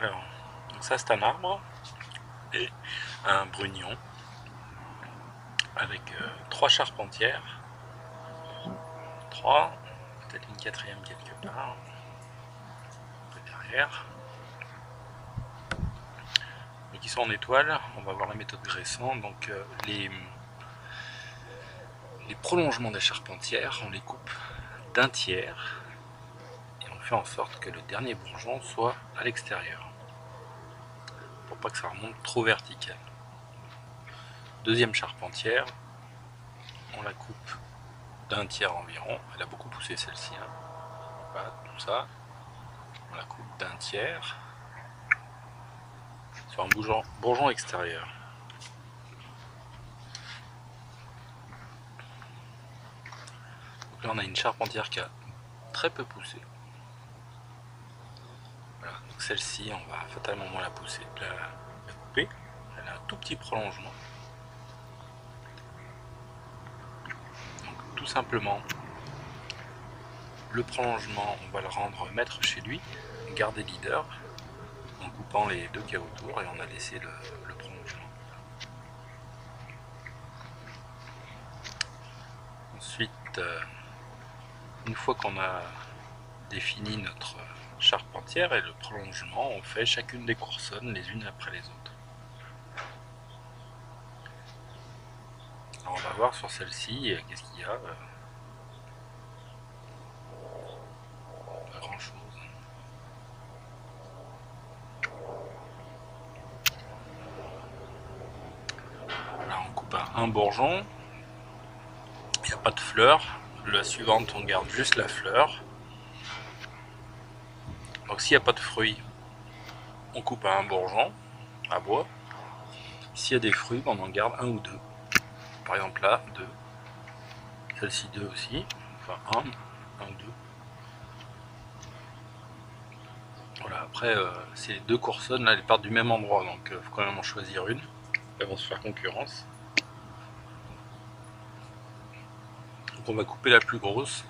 Alors, donc ça c'est un arbre et un brugnon avec 3 charpentières, 3, peut-être une quatrième quelque part, un peu derrière. Donc ils sont en étoile, on va voir la méthode graissant. Donc les prolongements des charpentières, on les coupe d'un tiers et on fait en sorte que le dernier bourgeon soit à l'extérieur pour pas que ça remonte trop vertical. Deuxième charpentière, on la coupe d'un tiers environ. Elle a beaucoup poussé celle-ci, hein. Voilà, tout ça, on la coupe d'un tiers sur un bourgeon extérieur. Donc là on a une charpentière qui a très peu poussé. Voilà, donc celle-ci on va fatalement moins la pousser, la couper. Elle a un tout petit prolongement. Donc tout simplement, le prolongement on va le rendre maître chez lui, garder leader en coupant les deux qu'il y a autour et on a laissé le prolongement. Ensuite, une fois qu'on a défini notre charpentière et le prolongement, on fait chacune des coursonnes les unes après les autres. Alors on va voir sur celle-ci qu'est-ce qu'il y a. Pas grand chose. Là on coupe un bourgeon, il n'y a pas de fleur. La suivante on garde juste la fleur. Donc s'il n'y a pas de fruits, on coupe un bourgeon à bois. S'il y a des fruits, on en garde un ou deux. Par exemple là, 2. Celle-ci 2 aussi. Enfin 1, 2. Voilà, après ces deux coursonnes là, elles partent du même endroit, donc il faut quand même en choisir une. Elles vont se faire concurrence. Donc on va couper la plus grosse,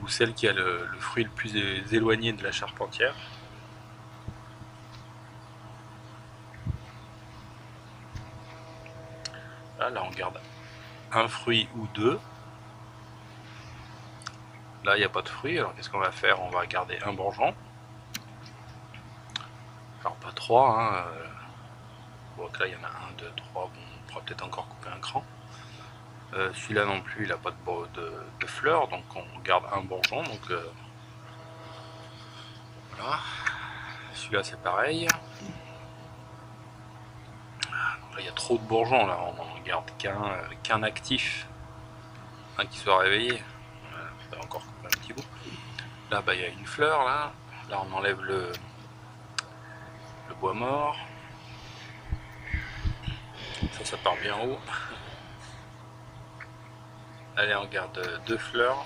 ou celle qui a le fruit le plus éloigné de la charpentière. Là on garde un fruit ou deux. Là il n'y a pas de fruit, alors qu'est-ce qu'on va faire? On va garder un bourgeon. Alors pas 3, hein. Donc là il y en a 1, 2, 3, bon, on pourra peut-être encore couper un cran. Celui-là non plus, il n'a pas de fleurs, donc on garde un bourgeon. Donc voilà. Celui-là c'est pareil. Donc là il y a trop de bourgeons, là on n'en garde qu'un actif, un qui soit réveillé. Voilà, on va encore couper un petit bout. Là bah, il y a une fleur, là on enlève le bois mort. Ça part bien haut. Allez, on garde deux fleurs.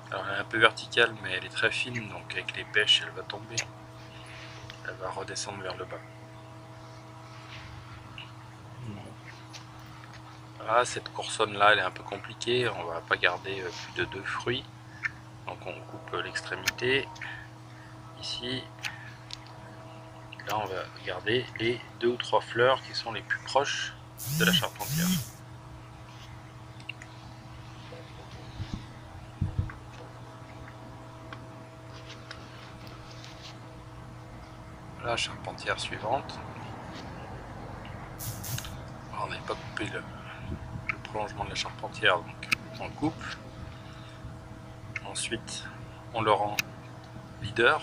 Alors elle est un peu verticale mais elle est très fine, donc avec les pêches elle va tomber. Elle va redescendre vers le bas. Voilà, cette coursonne là elle est un peu compliquée, on va pas garder plus de 2 fruits. Donc on coupe l'extrémité ici. Là on va garder les 2 ou 3 fleurs qui sont les plus proches de la charpentière. La charpentière suivante. Alors, on n'avait pas coupé le prolongement de la charpentière, donc on le coupe. Ensuite on le rend leader.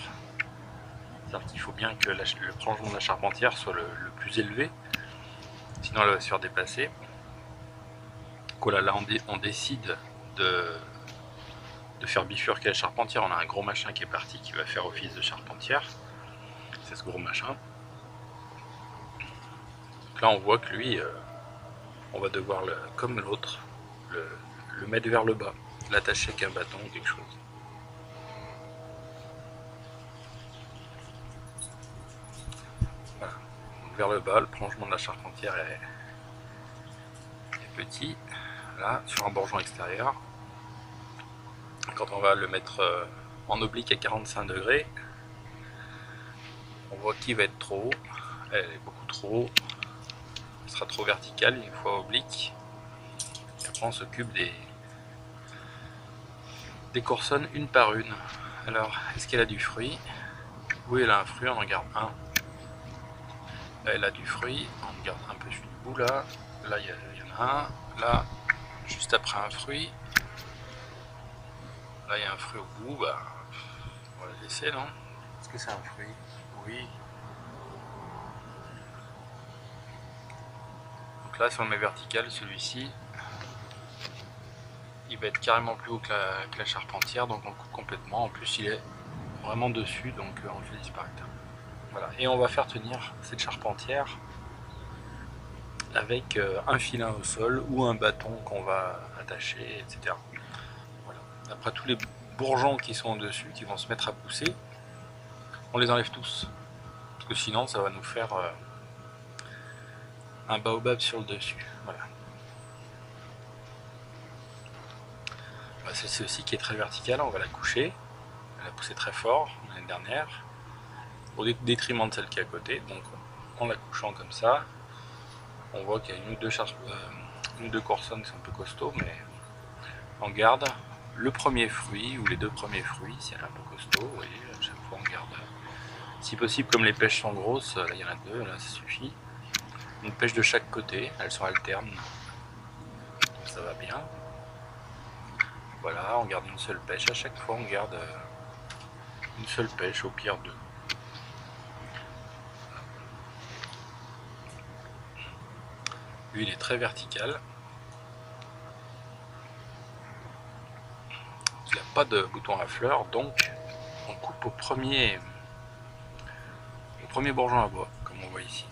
C'est-à-dire qu'il faut bien que le prolongement de la charpentière soit le plus élevé, sinon elle va se faire dépasser. Voilà, là on décide de faire bifurquer la charpentière. On a un gros machin qui est parti, qui va faire office de charpentière. C'est ce gros machin. Donc là on voit que lui, on va devoir, comme l'autre, le mettre vers le bas, l'attacher avec un bâton ou quelque chose. Voilà. Donc vers le bas, le prolongement de la charpentière est petit, là, sur un bourgeon extérieur. Quand on va le mettre en oblique à 45 degrés, On voit qu'il va être trop haut, elle est beaucoup trop haut, elle sera trop verticale, une fois oblique. Et après on s'occupe des corsonnes une par une. Alors, est-ce qu'elle a du fruit? Oui, elle a un fruit, on en garde un. Là, elle a du fruit, on garde un peu du bout là. Là, il y en a un. Là, juste après un fruit. Là, il y a un fruit au bout. Bah, on va le laisser, non? Est-ce que c'est un fruit? Oui. Donc là, si on le met vertical, celui-ci, il va être carrément plus haut que la charpentière, donc on le coupe complètement. En plus, il est vraiment dessus, donc on le fait disparaître. Voilà. Et on va faire tenir cette charpentière avec un filin au sol ou un bâton qu'on va attacher, etc. Voilà. Après, tous les bourgeons qui sont au-dessus, qui vont se mettre à pousser, on les enlève tous. Parce que sinon, ça va nous faire un baobab sur le dessus. Voilà. Celle-ci aussi qui est très verticale, on va la coucher. Elle a poussé très fort l'année dernière, au détriment de celle qui est à côté. Donc en la couchant comme ça, on voit qu'il y a une ou deux corsonnes qui sont un peu costauds, mais on garde le premier fruit ou les deux premiers fruits si elle est un peu costaud. Vous voyez, à chaque fois on garde, si possible, comme les pêches sont grosses, là il y en a deux, là ça suffit. Une pêche de chaque côté, elles sont alternes, donc ça va bien. Voilà, on garde une seule pêche, à chaque fois on garde une seule pêche, au pire deux. Lui il est très vertical. Il n'a pas de bouton à fleurs, donc on coupe au premier bourgeon à bois, comme on voit ici.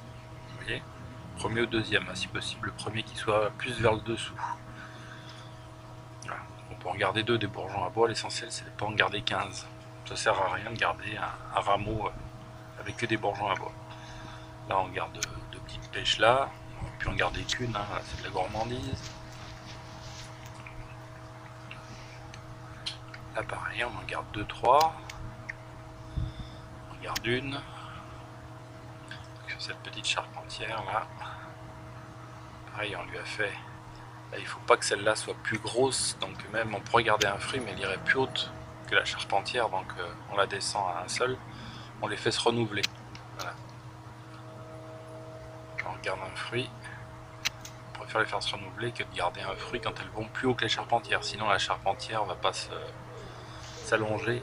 Vous voyez, premier ou deuxième, si possible, le premier qui soit plus vers le dessous. Voilà. On peut en garder deux des bourgeons à bois, l'essentiel c'est de ne pas en garder 15. Ça sert à rien de garder un rameau avec que des bourgeons à bois. Là on garde deux petites pêches là, on peut en garder qu'une, hein, c'est de la gourmandise. Là pareil, on en garde 2-3. On garde une. Sur cette petite charpentière là. Pareil, on lui a fait. Là, il ne faut pas que celle-là soit plus grosse, donc même on pourrait garder un fruit, mais elle irait plus haute que la charpentière, donc on la descend à un seul. On les fait se renouveler. Voilà. On garde un fruit. On préfère les faire se renouveler que de garder un fruit quand elles vont plus haut que la charpentière. Sinon la charpentière va pas s'allonger.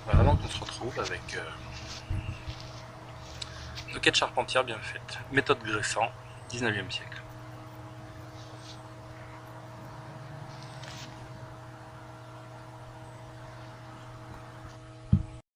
Voilà, donc on se retrouve avec nos 4 charpentières bien faites. Méthode Gressan, 19e siècle.